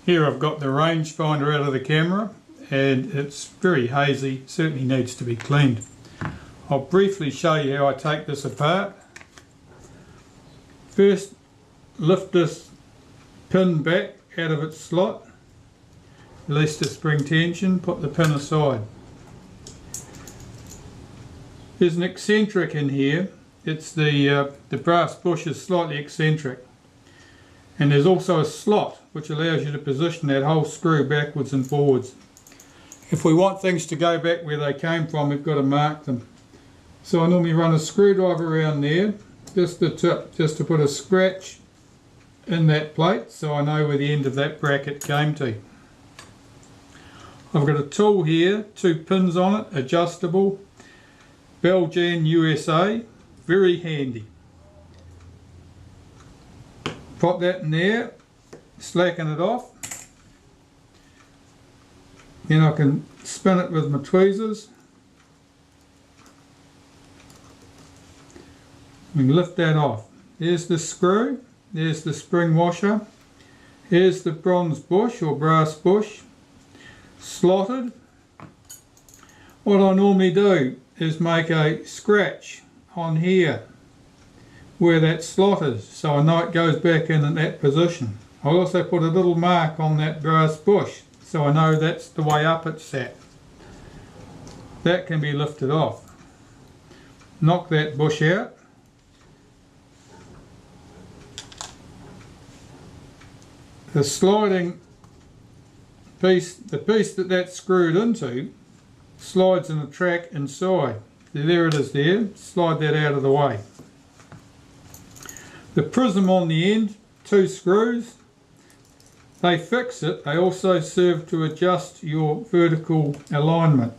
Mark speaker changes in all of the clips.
Speaker 1: Here I've got the rangefinder out of the camera and it's very hazy, certainly needs to be cleaned. I'll briefly show you how I take this apart. First, lift this pin back out of its slot, release the spring tension, put the pin aside. There's an eccentric in here. It's the brass bush is slightly eccentric. And there's also a slot which allows you to position that whole screw backwards and forwards. If we want things to go back where they came from, we've got to mark them. So I normally run a screwdriver around there, just the tip, just to put a scratch in that plate so I know where the end of that bracket came to. I've got a tool here, 2 pins on it, adjustable, Belgian USA, very handy. Pop that in there, slacken it off. Then I can spin it with my tweezers. We can lift that off. There's the screw, there's the spring washer, here's the bronze bush or brass bush, slotted. What I normally do is make a scratch on here where that slot is, so I know it goes back in that position. I also put a little mark on that brass bush so I know that's the way up it's sat. That can be lifted off. Knock that bush out. The sliding piece, the piece that's screwed into, slides in a track inside. There it is there, slide that out of the way. The prism on the end, 2 screws, they fix it. They also serve to adjust your vertical alignment.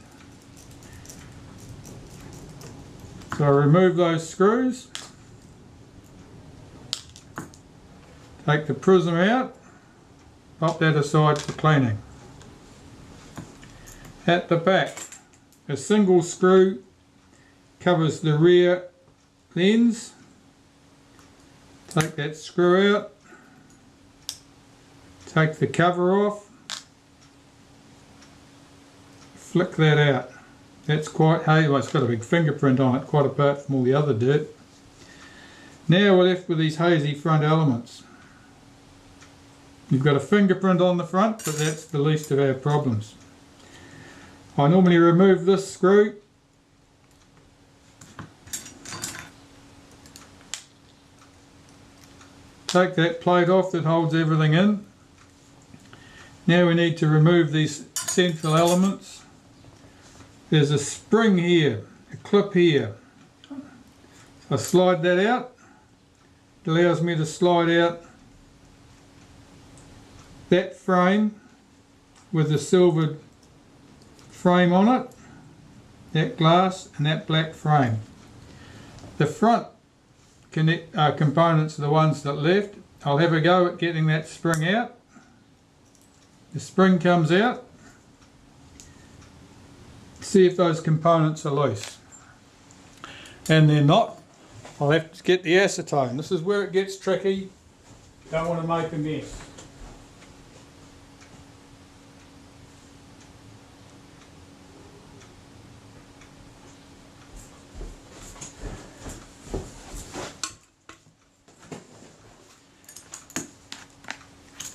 Speaker 1: So I remove those screws, take the prism out, pop that aside for cleaning. At the back, a single screw covers the rear lens. Take that screw out, take the cover off, flick that out. That's quite hazy, well, it's got a big fingerprint on it, quite apart from all the other dirt. Now we're left with these hazy front elements. You've got a fingerprint on the front, but that's the least of our problems. I normally remove this screw, take that plate off that holds everything in. Now we need to remove these central elements. There's a spring here, a clip here. I slide that out. It allows me to slide out that frame with the silvered frame on it, that glass and that black frame. The front components are the ones that left. I'll have a go at getting that spring out. The spring comes out. See if those components are loose. And they're not. I'll have to get the acetone. This is where it gets tricky. Don't want to make a mess.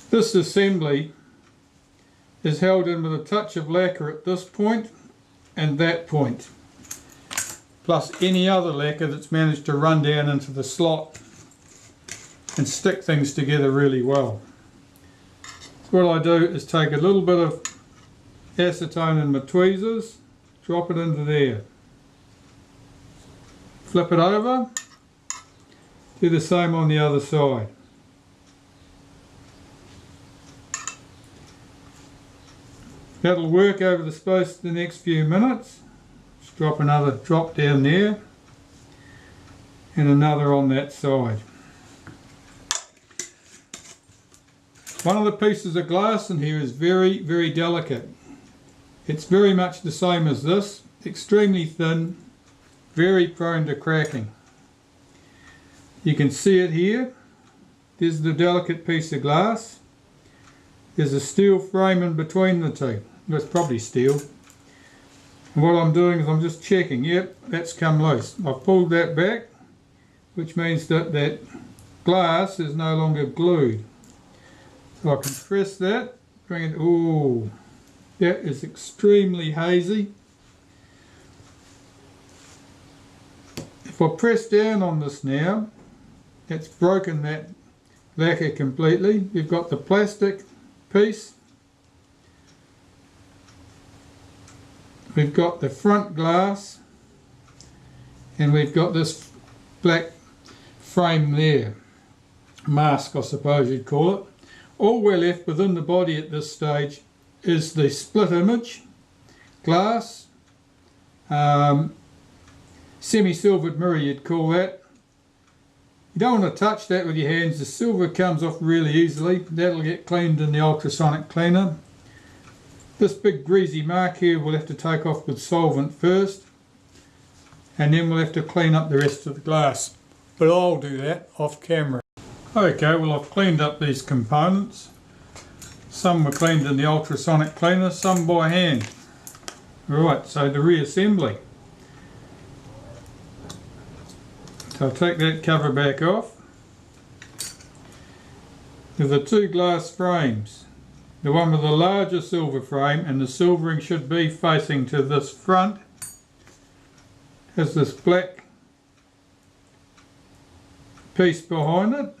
Speaker 1: This assembly is held in with a touch of lacquer at this point and that point, plus any other lacquer that's managed to run down into the slot and stick things together really well. So what I do is take a little bit of acetone in my tweezers, drop it into there, flip it over, do the same on the other side. That'll work over the space of the next few minutes. Just drop another drop down there and another on that side. One of the pieces of glass in here is very, very delicate. It's very much the same as this, extremely thin, very prone to cracking. You can see it here. There's the delicate piece of glass. there's a steel frame in between the two. That's probably steel. And what I'm doing is I'm just checking, yep, that's come loose. I've pulled that back, which means that that glass is no longer glued. So I can press that, bring it, ooh, that is extremely hazy. If I press down on this now, it's broken that lacquer completely. You've got the plastic piece, we've got the front glass, and we've got this black frame there, mask I suppose you'd call it. All we're left within the body at this stage is the split image glass, semi-silvered mirror you'd call that. You don't want to touch that with your hands, the silver comes off really easily. That'll get cleaned in the ultrasonic cleaner. This big greasy mark here we'll have to take off with solvent first, and then we'll have to clean up the rest of the glass. But I'll do that off camera. Okay, well I've cleaned up these components. Some were cleaned in the ultrasonic cleaner, some by hand. Right, so the reassembly. So I'll take that cover back off. With the two glass frames, the one with the larger silver frame, and the silvering should be facing to this front, has this black piece behind it,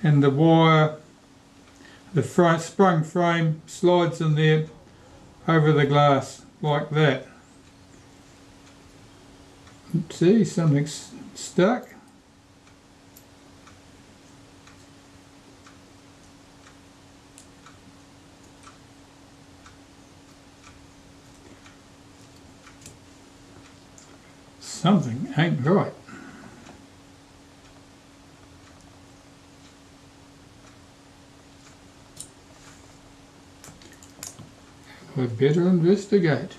Speaker 1: and the wire, the front sprung frame slides in there over the glass like that. See, something's stuck. Something ain't right. We'd better investigate.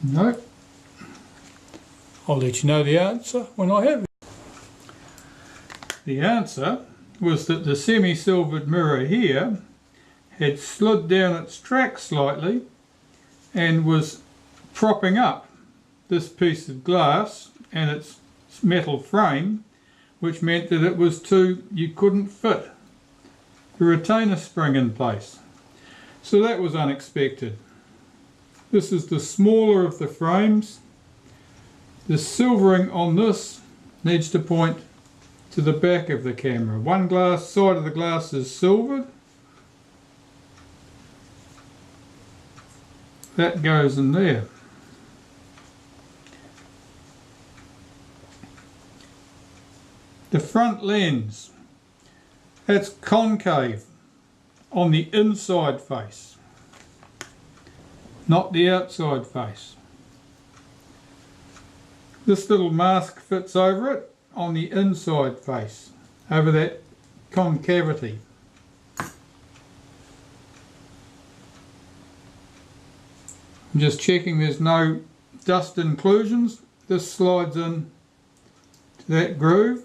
Speaker 1: Nope. I'll let you know the answer when I have it. The answer was that the semi-silvered mirror here had slid down its track slightly and was propping up this piece of glass and its metal frame, which meant that it was you couldn't fit the retainer spring in place. So that was unexpected. This is the smaller of the frames. The silvering on this needs to point to the back of the camera. One side of the glass is silvered. That goes in there. The front lens, that's concave on the inside face, not the outside face. This little mask fits over it on the inside face, over that concavity. I'm just checking there's no dust inclusions. This slides in to that groove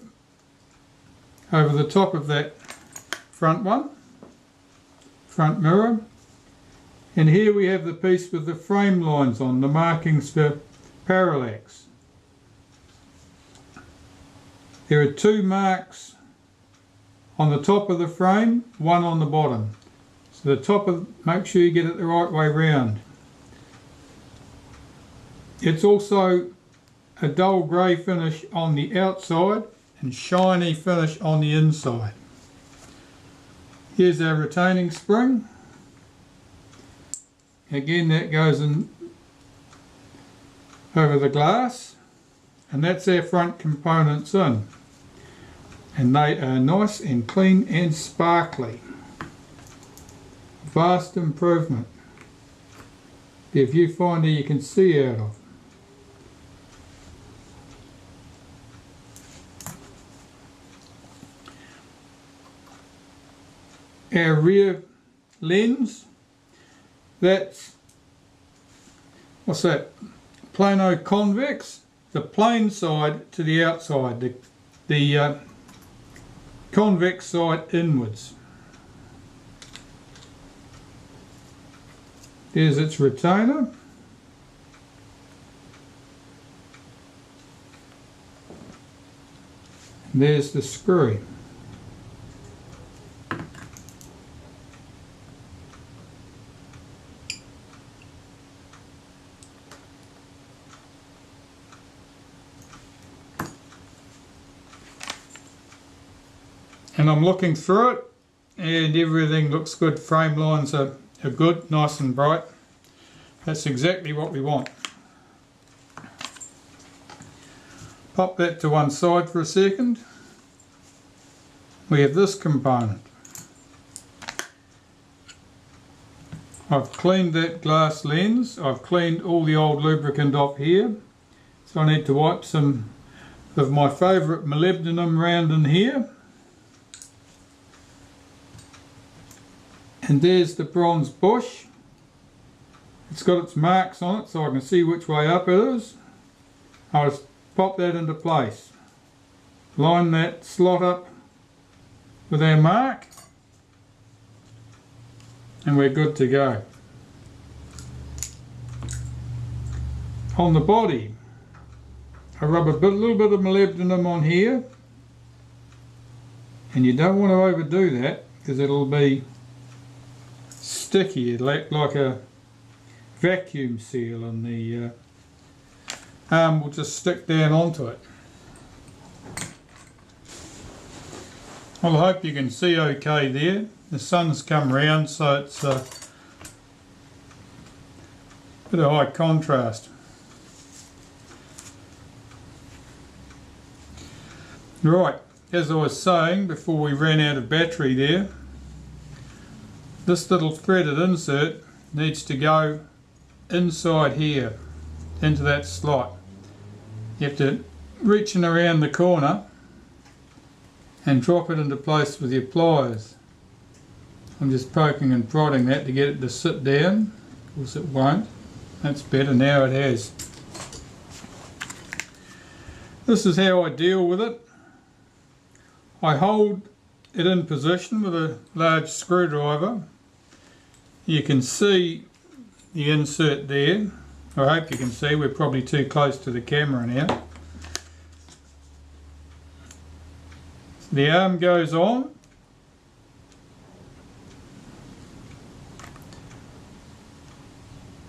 Speaker 1: over the top of that front mirror. And here we have the piece with the frame lines on, the markings for parallax. There are two marks on the top of the frame, one on the bottom. So the top make sure you get it the right way round. It's also a dull grey finish on the outside and shiny finish on the inside. Here's our retaining spring. Again, that goes in over the glass, and that's our front components in. And they are nice and clean and sparkly. Vast improvement. The viewfinder you can see out of. Our rear lens. That's, what's that? Plano convex. The plane side to the outside. The convex side inwards. There's its retainer. There's the screw. And I'm looking through it and everything looks good. Frame lines are good, nice and bright. That's exactly what we want. Pop that to one side for a second. We have this component. I've cleaned that glass lens. I've cleaned all the old lubricant off here. So I need to wipe some of my favourite molybdenum round in here. And there's the bronze bush. It's got its marks on it so I can see which way up it is. I'll just pop that into place. Line that slot up with our mark. And we're good to go. On the body, I rub a little bit of molybdenum on here. And you don't want to overdo that because it'll be sticky, like a vacuum seal, and the arm will just stick down onto it. Well, I hope you can see okay there. The sun's come round so it's a bit of high contrast. Right, as I was saying before we ran out of battery there, this little threaded insert needs to go inside here, into that slot. You have to reach in around the corner and drop it into place with your pliers. I'm just poking and prodding that to get it to sit down. Of course it won't. That's better, now it has. This is how I deal with it. I hold it in position with a large screwdriver. You can see the insert there. I hope you can see, we're probably too close to the camera now. The arm goes on.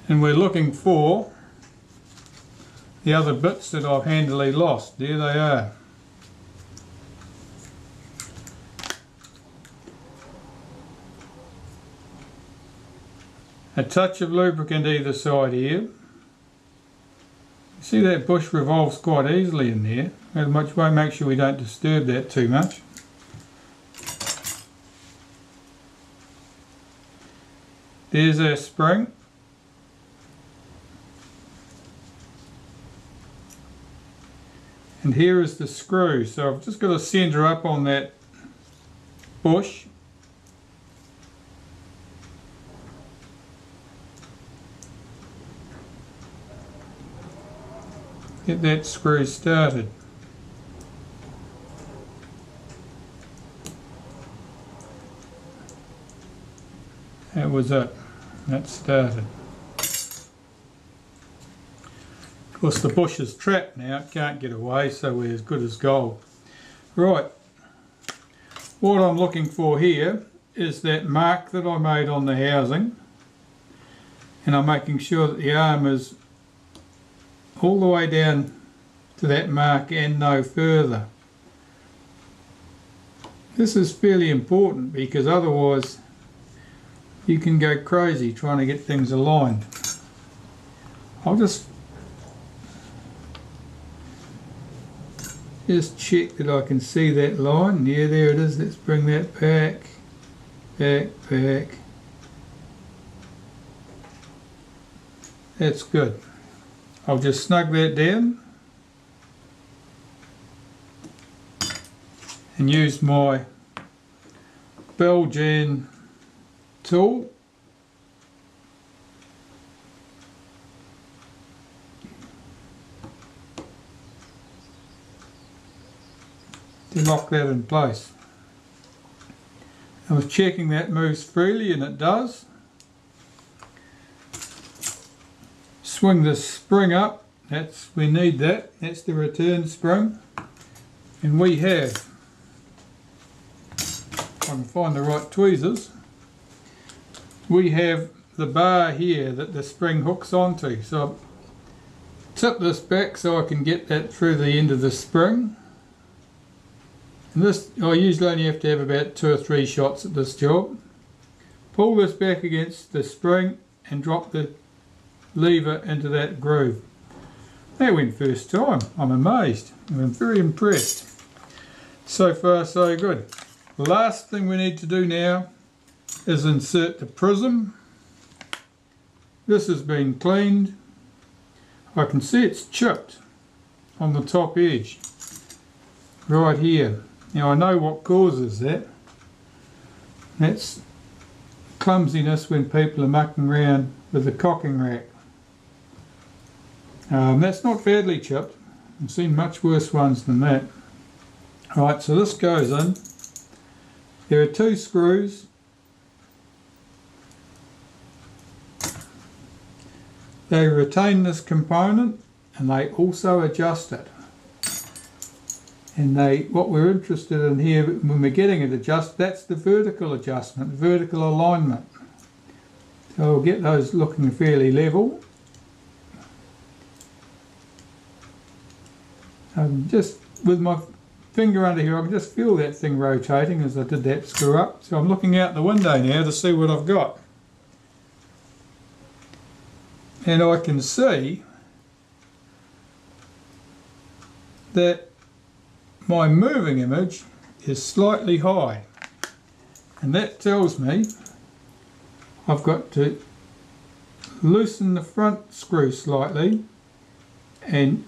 Speaker 1: And we're looking for the other bits that I've handily lost. There they are. A touch of lubricant either side here. You see that bush revolves quite easily in there. Make sure we don't disturb that too much. There's our spring. And here is the screw. So I've just got to centre up on that bush. Get that screw started. That was it. That started. Of course the bush is trapped now, it can't get away, so we're as good as gold. Right, what I'm looking for here is that mark that I made on the housing, and I'm making sure that the arm is all the way down to that mark and no further. This is fairly important because otherwise you can go crazy trying to get things aligned. I'll just check that I can see that line. Yeah, there it is. Let's bring that back, back. That's good. I'll just snug that down and use my Belgian tool. To lock that in place. I was checking that moves freely, and it does. Swing this spring up, we need that, that's the return spring. And we have, if I can find the right tweezers, we have the bar here that the spring hooks onto. So I'll tip this back so I can get that through the end of the spring. And this, I usually only have to have about 2 or 3 shots at this job. Pull this back against the spring and drop the lever into that groove. That went first time. I'm amazed. I'm very impressed. So far so good. The last thing we need to do now is insert the prism. This has been cleaned. I can see it's chipped on the top edge right here. Now I know what causes that. That's clumsiness when people are mucking around with the cocking rack. That's not badly chipped. I've seen much worse ones than that. Right, so this goes in. There are 2 screws. They retain this component and they also adjust it. And what we're interested in here when we're getting it adjusted, that's the vertical adjustment, vertical alignment. So we'll get those looking fairly level. Just with my finger under here, I can just feel that thing rotating as I did that screw up. So I'm looking out the window now to see what I've got. And I can see that my moving image is slightly high, and that tells me I've got to loosen the front screw slightly and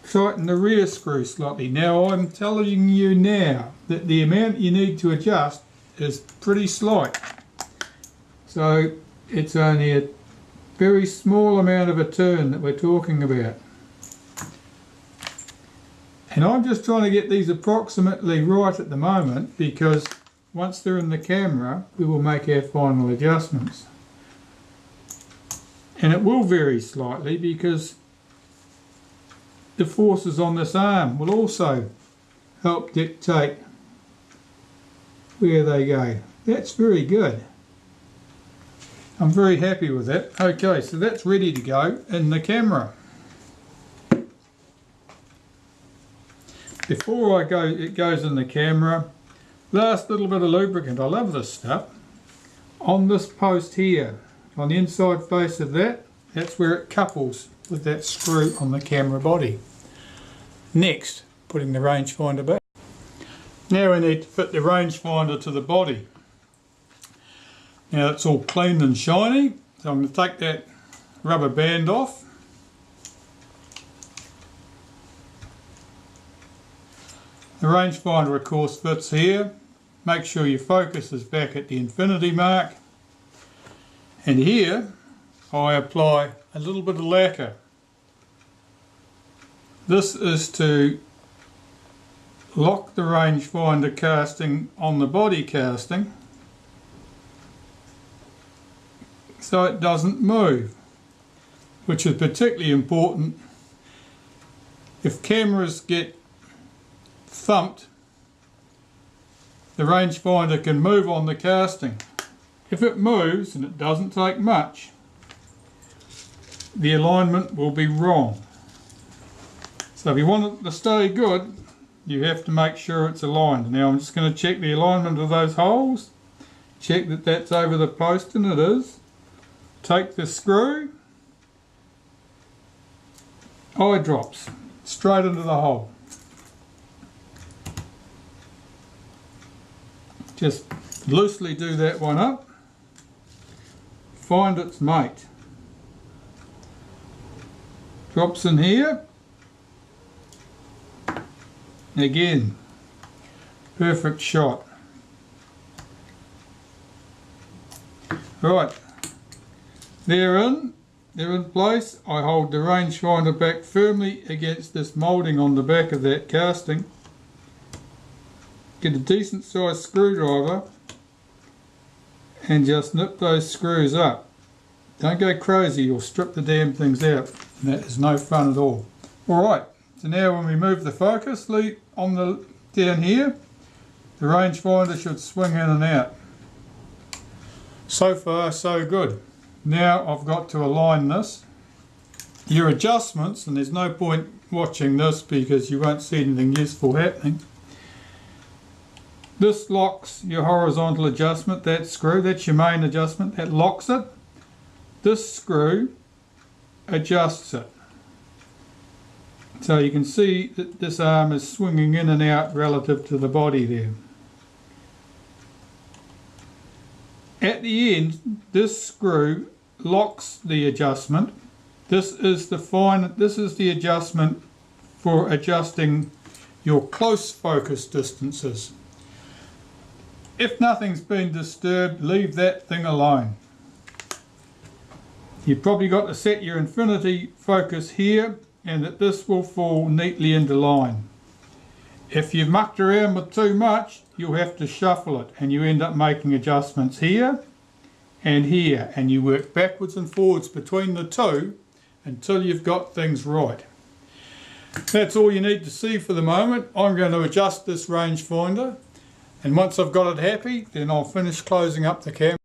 Speaker 1: tighten the rear screw slightly. Now I'm telling you now that the amount you need to adjust is pretty slight, so it's only a very small amount of a turn that we're talking about. And I'm just trying to get these approximately right at the moment, because once they're in the camera we will make our final adjustments. And it will vary slightly because the forces on this arm will also help dictate where they go. That's very good. I'm very happy with that. Okay, so that's ready to go in the camera. Before it goes in the camera, last little bit of lubricant. I love this stuff. On this post here, on the inside face of that, that's where it couples with that screw on the camera body. Next, putting the rangefinder back. Now we need to fit the rangefinder to the body. Now it's all clean and shiny, so I'm going to take that rubber band off. The rangefinder of course fits here. Make sure your focus is back at the infinity mark. And here I apply a little bit of lacquer. This is to lock the rangefinder casting on the body casting so it doesn't move, which is particularly important if cameras get thumped. The rangefinder can move on the casting. If it moves, and it doesn't take much, the alignment will be wrong. So if you want it to stay good, you have to make sure it's aligned. Now I'm just going to check the alignment of those holes, check that that's over the post, and it is. Take the screw, eye drops straight into the hole. Just loosely do that one up, find its mate. Drops in here. Again, perfect shot. Right, they're in place. I hold the rangefinder back firmly against this moulding on the back of that casting. Get a decent sized screwdriver and just nip those screws up. Don't go crazy, you'll strip the damn things out, and that is no fun at all. Alright, so now when we move the focus on the down here, the rangefinder should swing in and out. So far so good. Now I've got to align this. Your adjustments, and there's no point watching this because you won't see anything useful happening. This locks your horizontal adjustment, that screw, that's your main adjustment, that locks it. This screw adjusts it. So you can see that this arm is swinging in and out relative to the body there. At the end, this screw locks the adjustment. This is the adjustment for adjusting your close focus distances. If nothing's been disturbed, leave that thing alone. You've probably got to set your infinity focus here, and that this will fall neatly into line. If you've mucked around with too much, you'll have to shuffle it, and you end up making adjustments here and here, and you work backwards and forwards between the two until you've got things right. That's all you need to see for the moment. I'm going to adjust this rangefinder, and once I've got it happy, then I'll finish closing up the camera.